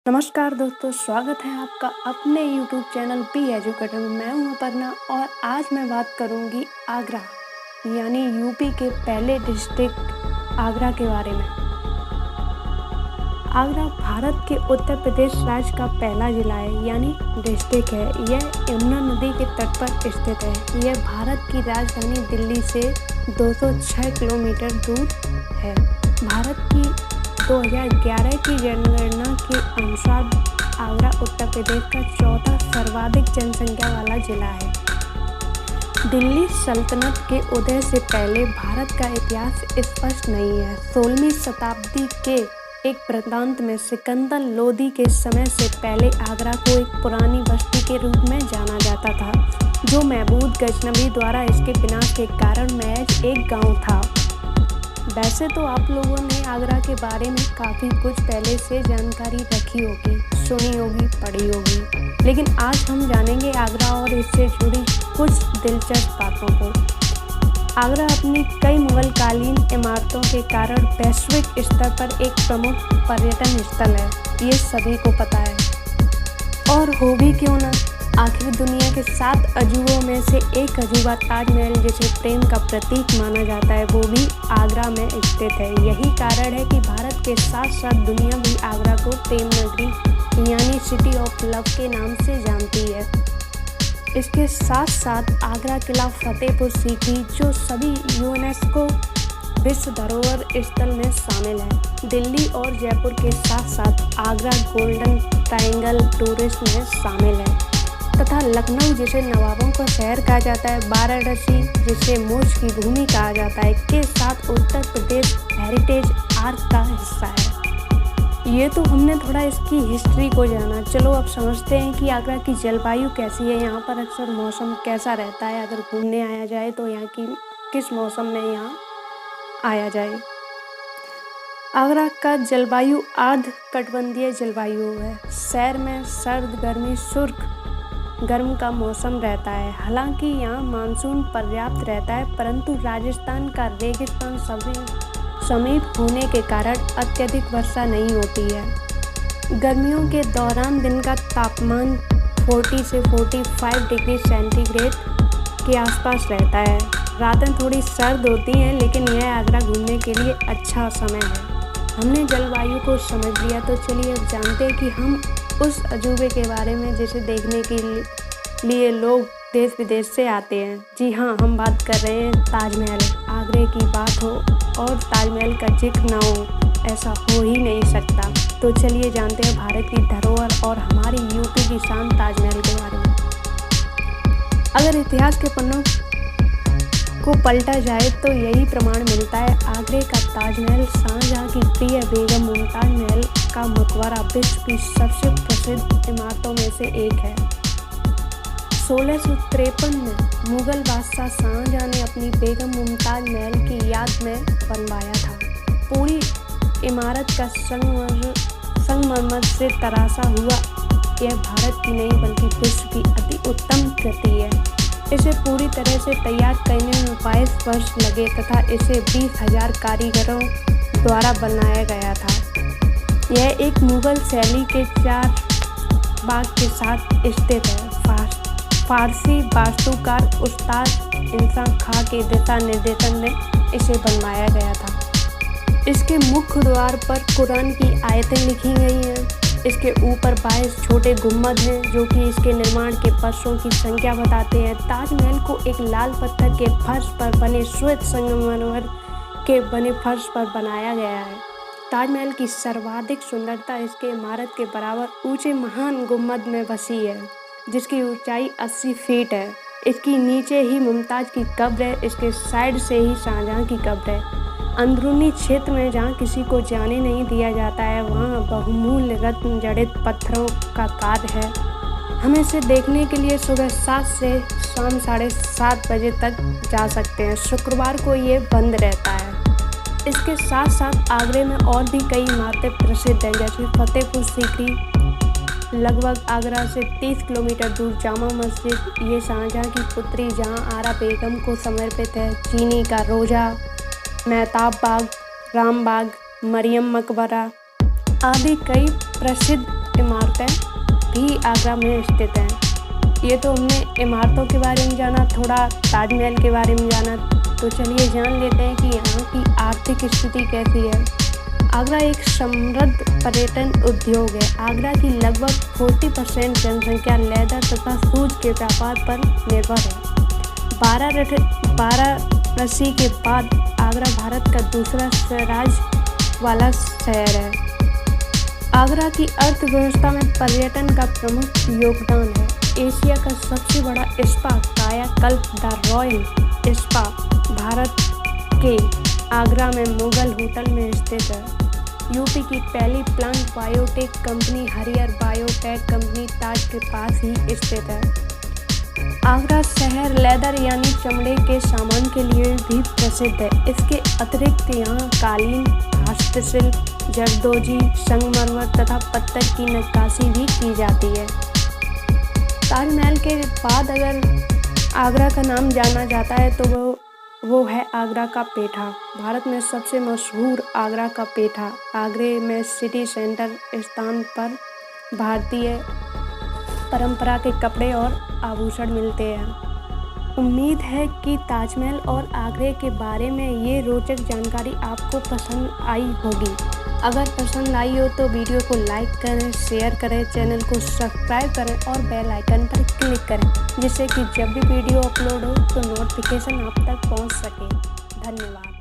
नमस्कार दोस्तों, स्वागत है आपका अपने YouTube चैनल बी एजुकेटर में। मैं हूं अपर्णा और आज मैं बात करूंगी आगरा यानी यूपी के पहले डिस्ट्रिक्ट आगरा के बारे में। आगरा भारत के उत्तर प्रदेश राज्य का पहला जिला है यानी डिस्ट्रिक्ट है। यह यमुना नदी के तट पर स्थित है। यह भारत की राजधानी दिल्ली से 206 किलोमीटर दूर है। भारत की 2011 की जनगणना के अनुसार आगरा उत्तर प्रदेश का चौथा सर्वाधिक जनसंख्या वाला जिला है। दिल्ली सल्तनत के उदय से पहले भारत का इतिहास स्पष्ट नहीं है। 16वीं शताब्दी के एक वृत्तांत में सिकंदर लोदी के समय से पहले आगरा को एक पुरानी बस्ती के रूप में जाना जाता था, जो महमूद गजनवी द्वारा इसके विनाश के कारण महज एक गाँव था। वैसे तो आप लोगों ने आगरा के बारे में काफ़ी कुछ पहले से जानकारी रखी होगी, सुनी होगी, पढ़ी होगी, लेकिन आज हम जानेंगे आगरा और इससे जुड़ी कुछ दिलचस्प बातों को। आगरा अपनी कई मुगलकालीन इमारतों के कारण वैश्विक स्तर पर एक प्रमुख पर्यटन स्थल है, ये सभी को पता है। और हो भी क्यों ना, आखिर दुनिया के 7 अजूबों में से एक अजूबा ताजमहल, जिसे प्रेम का प्रतीक माना जाता है, वो भी आगरा में स्थित है। यही कारण है कि भारत के साथ साथ दुनिया भी आगरा को प्रेम नगरी यानी सिटी ऑफ लव के नाम से जानती है। इसके साथ साथ आगरा किला फतेहपुर सीकरी, जो सभी यूनेस्को विश्व धरोहर स्थल में शामिल है, दिल्ली और जयपुर के साथ साथ आगरा गोल्डन ट्रायंगल टूरिस्ट में शामिल है, तथा लखनऊ, जिसे नवाबों का शहर कहा जाता है, वाराणसी, जिसे मोक्ष की भूमि कहा जाता है, के साथ उत्तर प्रदेश हेरिटेज आर्क का हिस्सा है। ये तो हमने थोड़ा इसकी हिस्ट्री को जाना। चलो अब समझते हैं कि आगरा की जलवायु कैसी है, यहाँ पर अक्सर मौसम कैसा रहता है, अगर घूमने आया जाए तो यहाँ की किस मौसम में यहाँ आया जाए। आगरा का जलवायु अर्ध कटिबंधीय जलवायु है। शहर में सर्द गर्मी शुष्क गर्म का मौसम रहता है। हालांकि यहाँ मानसून पर्याप्त रहता है, परंतु राजस्थान का रेगिस्तान समीप होने के कारण अत्यधिक वर्षा नहीं होती है। गर्मियों के दौरान दिन का तापमान 40 से 45 डिग्री सेंटीग्रेड के आसपास रहता है। रातें थोड़ी सर्द होती हैं, लेकिन यह आगरा घूमने के लिए अच्छा समय है। हमने जलवायु को समझ लिया, तो चलिए अब जानते हैं कि हम उस अजूबे के बारे में जिसे देखने के लिए लोग देश विदेश से आते हैं। जी हाँ, हम बात कर रहे हैं ताजमहल। आगरे की बात हो और ताजमहल का जिक्र ना हो, ऐसा हो ही नहीं सकता। तो चलिए जानते हैं भारत की धरोहर और हमारी यूपी की शान ताजमहल के बारे में। अगर इतिहास के पन्नों को पलटा जाए तो यही प्रमाण मिलता है। आगरे का ताजमहल शाहजहां की प्रिय बेगम मुमताज महल का मकबरा विश्व की सबसे प्रसिद्ध इमारतों में से एक है। 1653 में मुगल बादशाह शाहजहां ने अपनी बेगम मुमताज महल की याद में बनवाया था। पूरी इमारत का संगमरमर से तराशा हुआ यह भारत की नहीं बल्कि विश्व की अति उत्तम कृति है। इसे पूरी तरह से तैयार करने में 22 वर्ष लगे तथा इसे 20,000 कारीगरों द्वारा बनाया गया था। यह एक मुगल शैली के 4 बाग के साथ स्थित है। फारसी वास्तुकार उस्ताद इंसान खां के दिशा निर्देशन में इसे बनवाया गया था। इसके मुख्य द्वार पर कुरान की आयतें लिखी गई हैं। इसके ऊपर 22 छोटे गुम्बद हैं, जो कि इसके निर्माण के वर्षों की संख्या बताते हैं। ताजमहल को एक लाल पत्थर के फर्श पर बने श्वेत संगमरमर के बने फर्श पर बनाया गया है। ताजमहल की सर्वाधिक सुंदरता इसके इमारत के बराबर ऊंचे महान गुम्बद में बसी है, जिसकी ऊंचाई 80 फीट है। इसकी नीचे ही मुमताज की कब्र है, इसके साइड से ही शाहजहां की कब्र है। अंदरूनी क्षेत्र में जहाँ किसी को जाने नहीं दिया जाता है, वहाँ बहुमूल्य रत्न जड़ित पत्थरों का कार्य है। हम इसे देखने के लिए सुबह 7 से शाम 7:30 बजे तक जा सकते हैं। शुक्रवार को ये बंद रहता है। इसके साथ साथ आगरे में और भी कई इमारतें प्रसिद्ध हैं, जैसे फतेहपुर सीकरी, लगभग आगरा से 30 किलोमीटर दूर जामा मस्जिद, ये शाहजहां की पुत्री जहां आरा बेगम को समर्पित है, चीनी का रोजा, मेहताब बाग, राम बाग, मरियम मकबरा आदि कई प्रसिद्ध इमारतें भी आगरा में स्थित हैं। ये तो हमने इमारतों के बारे में जाना, थोड़ा ताजमहल के बारे में जाना, तो चलिए जान लेते हैं कि यहाँ की आर्थिक स्थिति कैसी है। आगरा एक समृद्ध पर्यटन उद्योग है। आगरा की लगभग 40% जनसंख्या लेदर तथा शूज के व्यापार पर निर्भर है। वाराणसी के बाद आगरा भारत का दूसरा राज्य वाला शहर है। आगरा की अर्थव्यवस्था में पर्यटन का प्रमुख योगदान है। एशिया का सबसे बड़ा स्पा कायाकल्प द रॉयल स्पा भारत के आगरा में मुगल होटल में स्थित है। यूपी की पहली प्लांट बायोटेक कंपनी हरियर बायोटेक कंपनी ताज के पास ही स्थित है। आगरा शहर लेदर यानी चमड़े के सामान के लिए भी प्रसिद्ध है। इसके अतिरिक्त यहाँ कालीन, हस्तशिल्प, जरदोजी, संगमरमर तथा पत्थर की नक्काशी भी की जाती है। ताजमहल के बाद अगर आगरा का नाम जाना जाता है तो वो है आगरा का पेठा। भारत में सबसे मशहूर आगरा का पेठा। आगरे में सिटी सेंटर स्थान पर भारतीय परंपरा के कपड़े और आभूषण मिलते हैं। उम्मीद है कि ताजमहल और आगरे के बारे में ये रोचक जानकारी आपको पसंद आई होगी। अगर पसंद आई हो तो वीडियो को लाइक करें, शेयर करें, चैनल को सब्सक्राइब करें और बेल आइकन पर क्लिक करें, जिससे कि जब भी वीडियो अपलोड हो तो नोटिफिकेशन आप तक पहुंच सके। धन्यवाद।